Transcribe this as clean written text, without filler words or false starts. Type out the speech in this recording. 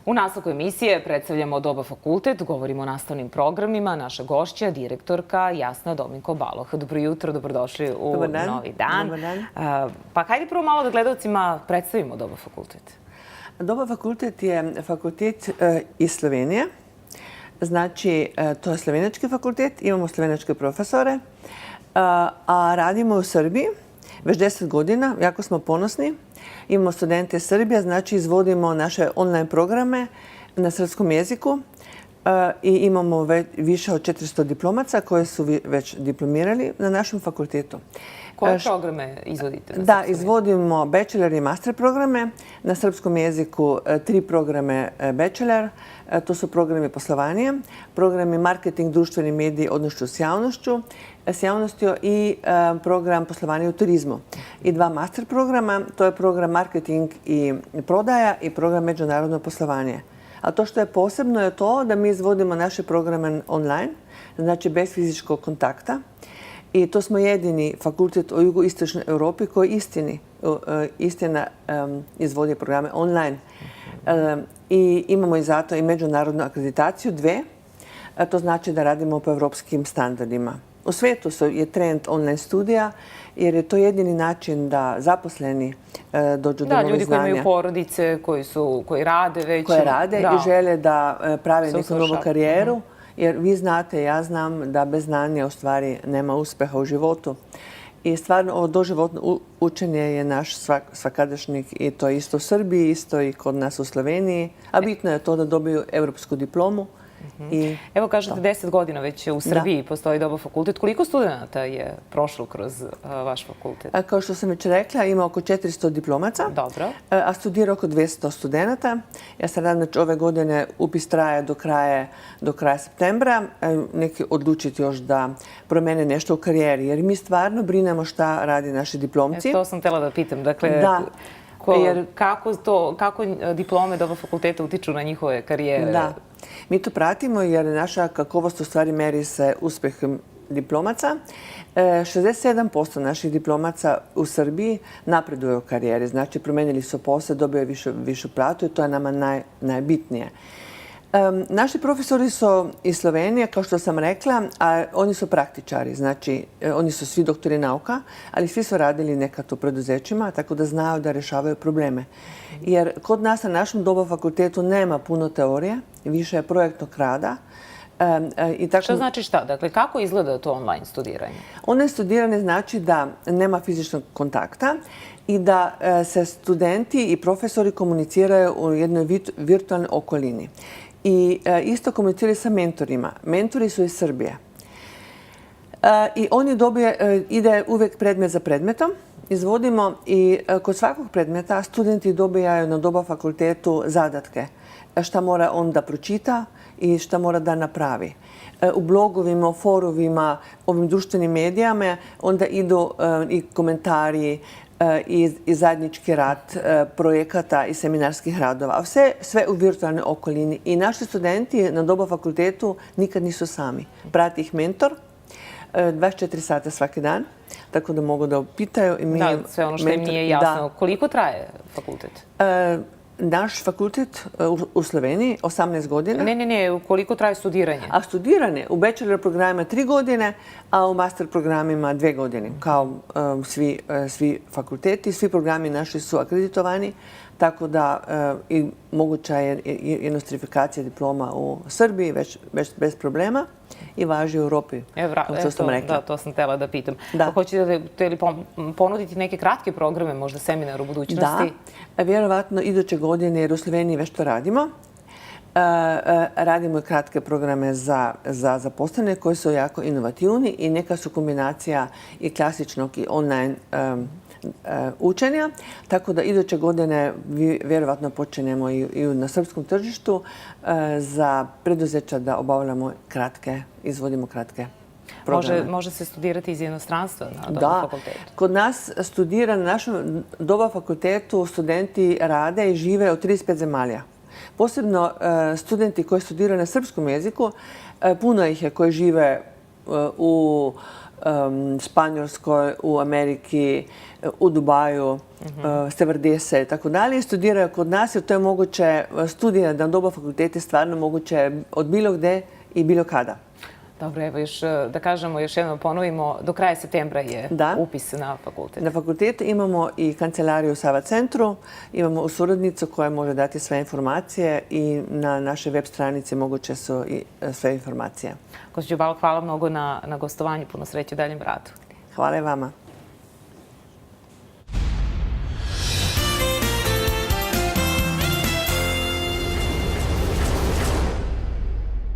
U nastavku emisije predstavljamo Doba fakultet, govorimo o nastavnim programima. Naša gošća, direktorka Jasna Dominko-Baloh. Dobro jutro, dobrodošli u novi dan. Dobar dan. Pa hajde prvo malo da gledalcima predstavimo Doba fakultet. Doba fakultet je fakultet iz Slovenije. Znači, to je slovenački fakultet, imamo slovenačke profesore, a radimo u Srbiji već 10 godina, jako smo ponosni. Imamo studente iz Srbije, znači izvodimo naše online programe na srpskom jeziku i imamo više od 400 diplomaca koji su već diplomirali na našem fakultetu. Koje programe izvodite? Da, izvodimo bachelor i master programe. Na srpskom jeziku 3 programe bachelor. To su programi poslovanja, programi marketing, društveni mediji, odnošću s javnošću i program poslovanja u turizmu. I 2 master programa, to je program marketing i prodaja i program međunarodno poslovanje. A to što je posebno je to da mi izvodimo naše programe online, znači bez fizičkog kontakta. I to smo jedini fakultet u jugoistočnoj Europi koji istina izvodi programe online. I imamo i zato i međunarodnu akreditaciju 2. To znači da radimo po evropskim standardima. U svijetu je trend online studija jer je to jedini način da zaposleni dođu do novih znanja. Da, ljudi koji imaju porodice, koji rade već. Koji rade i žele da prave neku novu karijeru. Jer vi znate, ja znam da bez znanja u stvari nema uspeha u životu. I stvarno ovo doživotno učenje je naš svakadašnjik i to isto u Srbiji, isto i kod nas u Sloveniji. A bitno je to da dobiju evropsku diplomu. Evo kažete 10 godina već u Srbiji postoji Doba fakultet. Koliko studenta je prošlo kroz vaš fakultet? Kao što sam već rekla, ima oko 400 diplomaca, a studira oko 200 studenta. Ja se nadam da će ove godine upis traje do kraja septembra. Neki odlučiti još da promene nešto u karijeri, jer mi stvarno brinemo šta radi naši diplomci. To sam htjela da pitam. Dakle, kako diplome Doba fakulteta utiču na njihove karijere? Da. Mi to pratimo jer naša kakovost u stvari meri se uspehom diplomaca. 67% naših diplomaca u Srbiji napreduje u karijeri. Znači, promenili su posao, dobiju višu platu i to je nama najbitnije. Naši profesori su iz Slovenije, kao što sam rekla, a oni su praktičari. Znači, oni su svi doktori nauka, ali svi su radili nekad u preduzećima, tako da znaju da rešavaju probleme. Jer kod nas na našem Doba fakultetu nema puno teorije, više je projektnog rada. Što znači šta? Dakle, kako izgleda to online studiranje? Online studiranje znači da nema fizičkog kontakta i da se studenti i profesori komuniciraju u jednoj virtualnoj okolini. I isto komuniciraju sa mentorima. Mentori su iz Srbije. I oni ide uvijek predmet za predmetom. Izvodimo i kod svakog predmeta studenti dobijaju na Doba fakultetu zadatke. Šta mora on da pročita i šta mora da napravi. U blogovima, u forumima, ovim društvenim medijama onda idu i komentari i zajednički rad projekata i seminarskih radova. A sve u virtualnoj okolini. I naši studenti na Doba fakultetu nikad nisu sami. Prati ih mentor 24 sata svaki dan, tako da mogu da pitaju. Da, sve ono što im nije jasno. Koliko traje fakultet? Naš fakultet u Sloveniji 18 godina. Ne, koliko traje studiranje? A studiranje u bachelor programima 3 godine, a u master programima 2 godine. Kao svi fakulteti, svi programi naši su akreditovani, tako da i moguća je nostrifikacija diploma u Srbiji bez problema i važi u Europi, kao što sam rekla. Da, to sam htjela da pitam. Hoćete li ponuditi neke kratke programe, možda seminar u budućnosti? Da, vjerovatno iduće godine, jer u Sloveniji već to radimo. Radimo i kratke programe za zaposlene koji su jako inovativni i neka su kombinacija i klasičnog i online učenja. Tako da iduće godine vjerovatno počinjemo i na srpskom tržištu za preduzeća da obavljamo izvodimo kratke programe. Može se studirati iz inostranstva na Doba fakultetu? Da. Kod nas studira na našem Doba fakultetu studenti rade i žive u 35 zemalja. Posebno studenti koji studiraju na srpskom jeziku, puno ih je koji žive u Španjolskoj, u Ameriki, u Dubaju, stevardese i tako dalje. Studiraju kod nas jer to je moguće, studije na oba fakultete stvarno moguće od bilo gde i bilo kada. Dobro, evo još da kažemo, još jednom ponovimo, do kraja septembra je upis na fakultet. Na fakultetu imamo i kancelariju u Sava centru, imamo suradnicu koja može dati sve informacije i na našoj web stranici moguće su i sve informacije. Gospođo Balog, hvala mnogo na gostovanju, puno sreće u daljem radu. Hvala i vama.